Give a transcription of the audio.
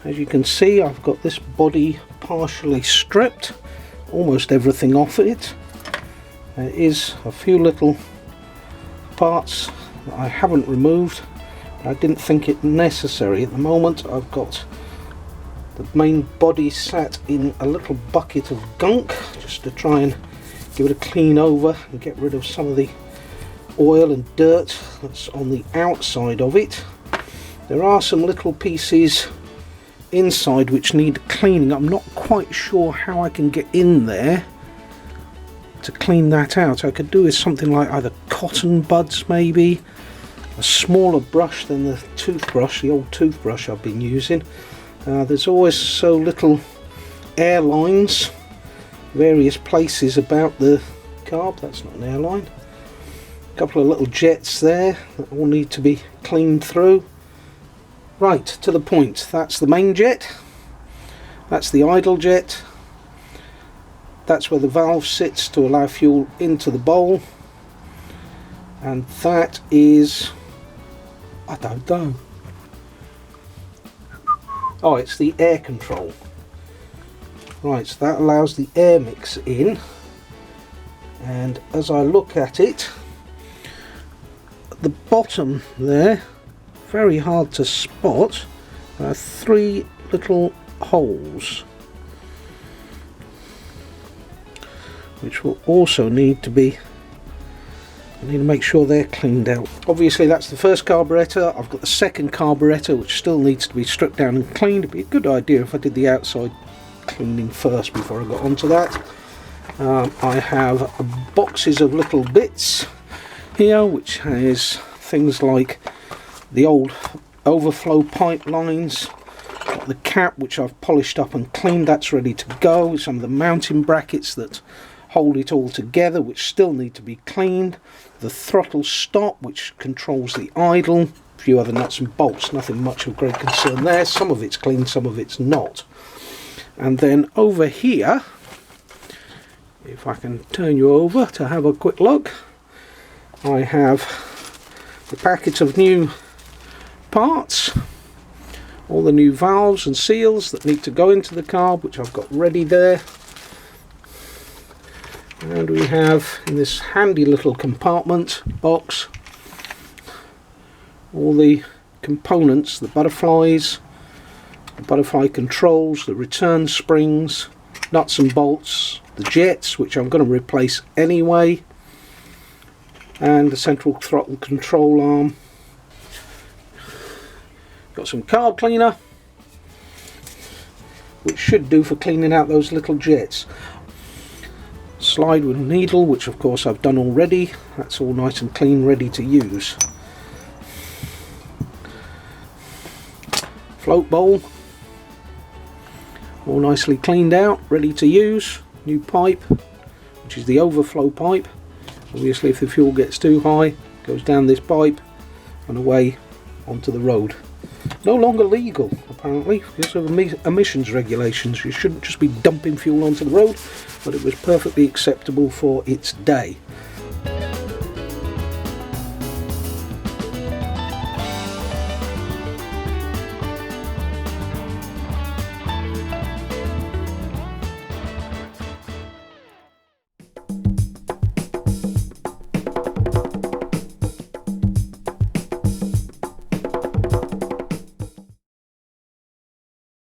As you can see, I've got this body partially stripped, almost everything off it. There is a few little parts that I haven't removed. I didn't think it necessary. At the moment I've got the main body sat in a little bucket of gunk just to try and give it a clean over and get rid of some of the oil and dirt that's on the outside of it. There are some little pieces inside which need cleaning. I'm not quite sure how I can get in there to clean that out. I could do with something like either cotton buds, maybe a smaller brush than the toothbrush, the old toothbrush I've been using. There's always so little air lines various places about the carb. That's not an airline. A couple of little jets there that all need to be cleaned through. Right, to the point. That's the main jet, that's the idle jet, that's where the valve sits to allow fuel into the bowl, and that is, I don't know. Oh, it's the air control. Right, so that allows the air mix in, and as I look at it, at the bottom there, very hard to spot, there are 3 little holes which will also need to be, I need to make sure they're cleaned out. Obviously that's the first carburettor. I've got the second carburettor which still needs to be stripped down and cleaned. It'd be a good idea if I did the outside cleaning first before I got onto that. I have boxes of little bits here which has things like the old overflow pipe lines, got the cap which I've polished up and cleaned, that's ready to go, some of the mounting brackets that hold it all together which still need to be cleaned, the throttle stop which controls the idle, a few other nuts and bolts, nothing much of great concern there. Some of it's clean, some of it's not. And then over here, if I can turn you over to have a quick look, I have the packet of new parts, all the new valves and seals that need to go into the carb which I've got ready there. And we have in this handy little compartment box all the components, the butterflies, the butterfly controls, the return springs, nuts and bolts, the jets which I'm going to replace anyway, and the central throttle control arm. Got some carb cleaner which should do for cleaning out those little jets. Slide with needle, which of course I've done already. That's all nice and clean, ready to use. Float bowl, all nicely cleaned out, ready to use. New pipe, which is the overflow pipe. Obviously if the fuel gets too high, it goes down this pipe and away onto the road. No longer legal apparently because of emissions regulations. You shouldn't just be dumping fuel onto the road, but it was perfectly acceptable for its day.